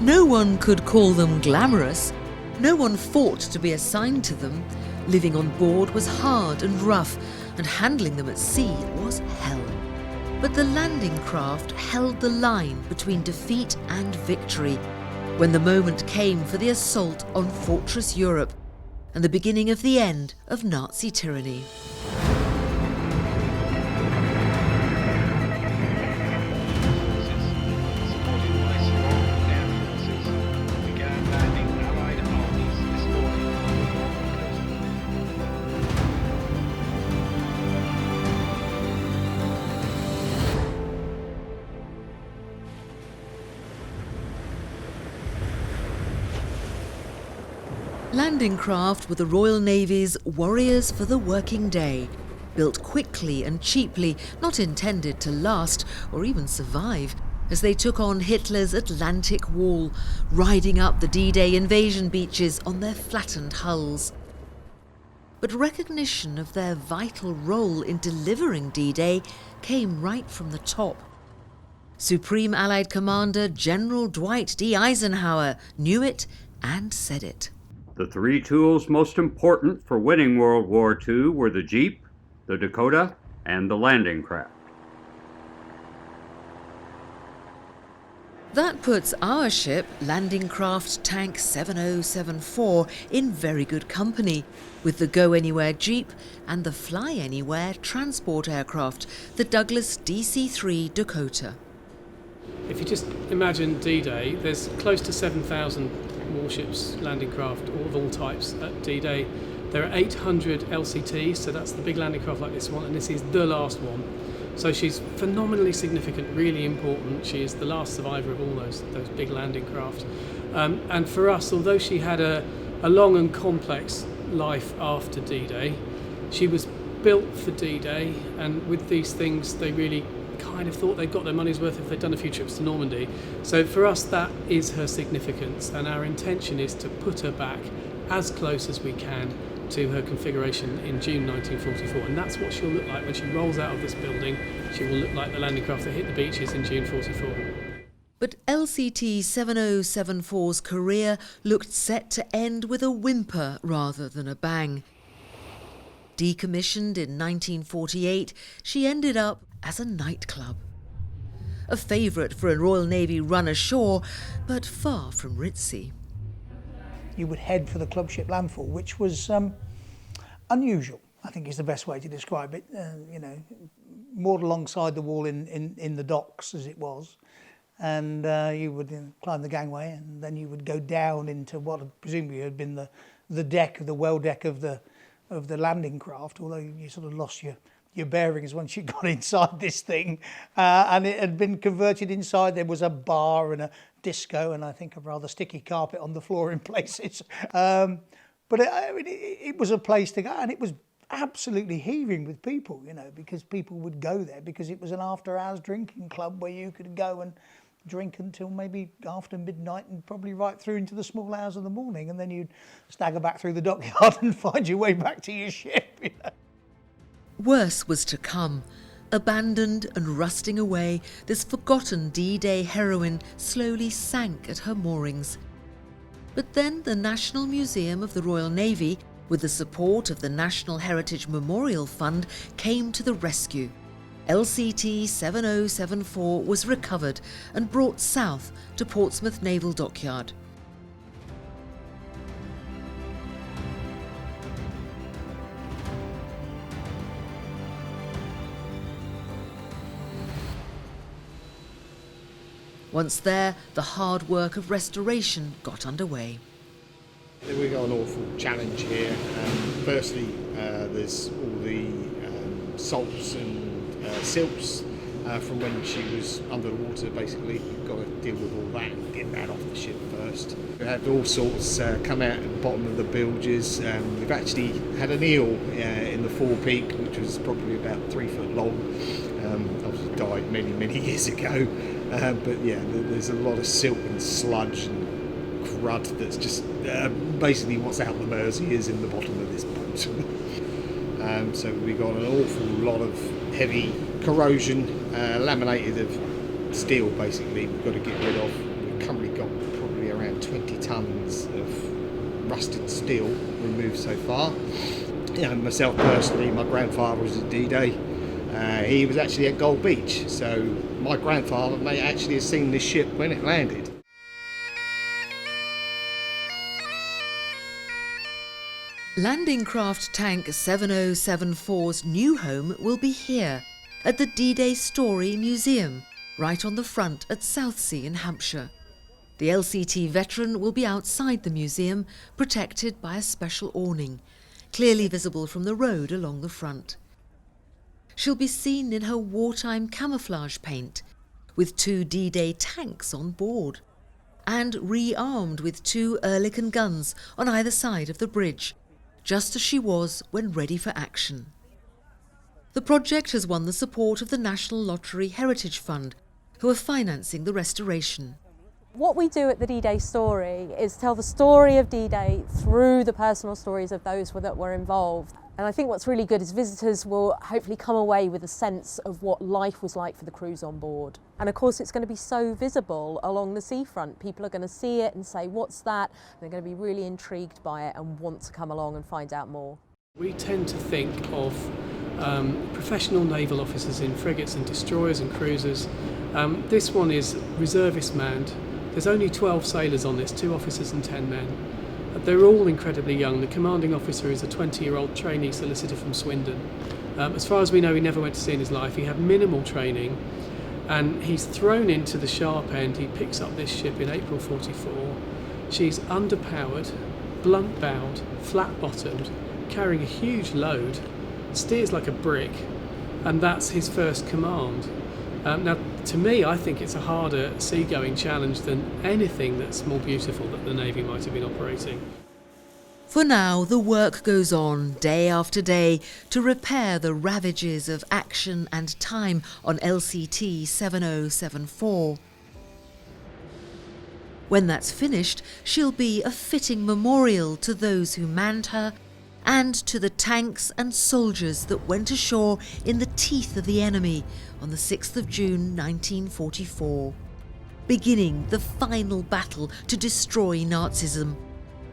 No one could call them glamorous. No one fought to be assigned to them. Living on board was hard and rough, and handling them at sea was hell. But the landing craft held the line between defeat and victory when the moment came for the assault on Fortress Europe and the beginning of the end of Nazi tyranny. Landing craft were the Royal Navy's warriors for the working day, built quickly and cheaply, not intended to last or even survive, as they took on Hitler's Atlantic Wall, riding up the D-Day invasion beaches on their flattened hulls. But recognition of their vital role in delivering D-Day came right from the top. Supreme Allied Commander General Dwight D. Eisenhower knew it and said it. The three tools most important for winning World War II were the Jeep, the Dakota, and the landing craft. That puts our ship, Landing Craft Tank 7074, in very good company, with the Go Anywhere Jeep and the Fly Anywhere transport aircraft, the Douglas DC-3 Dakota. If you just imagine D-Day, there's close to 7,000 warships, landing craft, of all types at D-Day. There are 800 LCTs, so that's the big landing craft like this one, and this is the last one. So she's phenomenally significant, really important. She is the last survivor of all those big landing craft. And for us, although she had a long and complex life after D-Day, she was built for D-Day, and with these things, they really kind of thought they'd got their money's worth if they'd done a few trips to Normandy. So for us, that is her significance, and our intention is to put her back as close as we can to her configuration in June 1944, and that's what she'll look like when she rolls out of this building. She will look like the landing craft that hit the beaches in June 44. But LCT 7074's career looked set to end with a whimper rather than a bang. Decommissioned in 1948, she ended up as a nightclub. A favourite for a Royal Navy run ashore, but far from ritzy. You would head for the club ship landfall, which was unusual, I think is the best way to describe it. Moored alongside the wall in the docks as it was, and you would climb the gangway, and then you would go down into what presumably had been the deck, the well deck of the landing craft, although you sort of lost your bearings once you got inside this thing, and it had been converted inside. There was a bar and a disco and I think a rather sticky carpet on the floor in places. But it was a place to go, and it was absolutely heaving with people, because people would go there because it was an after-hours drinking club where you could go and drink until maybe after midnight and probably right through into the small hours of the morning, and then you'd stagger back through the dockyard and find your way back to your ship. Worse was to come. Abandoned and rusting away, this forgotten D-Day heroine slowly sank at her moorings. But then the National Museum of the Royal Navy, with the support of the National Heritage Memorial Fund, came to the rescue. LCT 7074 was recovered and brought south to Portsmouth Naval Dockyard. Once there, the hard work of restoration got underway. We've got an awful challenge here. Firstly, there's all the salts and silts from when she was under the water, basically. You've got to deal with all that and get that off the ship first. We had all sorts come out at the bottom of the bilges. We've actually had an eel in the forepeak, which was probably about 3 foot long. Obviously died many years ago. But yeah, there's a lot of silt and sludge and crud that's just basically what's out the Mersey is in the bottom of this boat. So we got an awful lot of heavy corrosion, laminated of steel basically, we've got to get rid of. We've currently got probably tonnes of rusted steel removed so far. You know, myself personally, my grandfather was at D-Day. He was actually at Gold Beach, so my grandfather may actually have seen this ship when it landed. Landing craft tank 7074's new home will be here at the D-Day Story Museum, right on the front at Southsea in Hampshire. The LCT veteran will be outside the museum, protected by a special awning, clearly visible from the road along the front. She'll be seen in her wartime camouflage paint, with 2 D-Day tanks on board, and re-armed with 2 Oerlikon guns on either side of the bridge, just as she was when ready for action. The project has won the support of the National Lottery Heritage Fund, who are financing the restoration. What we do at the D-Day Story is tell the story of D-Day through the personal stories of those that were involved. And I think what's really good is visitors will hopefully come away with a sense of what life was like for the crews on board. And of course it's going to be so visible along the seafront. People are going to see it and say, what's that? And they're going to be really intrigued by it and want to come along and find out more. We tend to think of professional naval officers in frigates and destroyers and cruisers. This one is reservist manned. There's only 12 sailors on this, 2 officers and 10 men. They're all incredibly young. The commanding officer is a 20-year-old trainee solicitor from Swindon. As far as we know, he never went to sea in his life. He had minimal training, and he's thrown into the sharp end. He picks up this ship in April 44. She's underpowered, blunt-bowed, flat-bottomed, carrying a huge load, steers like a brick, and that's his first command. Now, to me, I think it's a harder seagoing challenge than anything that's more beautiful that the Navy might have been operating. For now, the work goes on day after day to repair the ravages of action and time on LCT 7074. When that's finished, she'll be a fitting memorial to those who manned her and to the tanks and soldiers that went ashore in the teeth of the enemy on the 6th of June 1944, beginning the final battle to destroy Nazism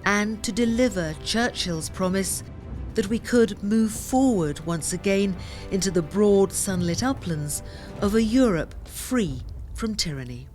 and to deliver Churchill's promise that we could move forward once again into the broad sunlit uplands of a Europe free from tyranny.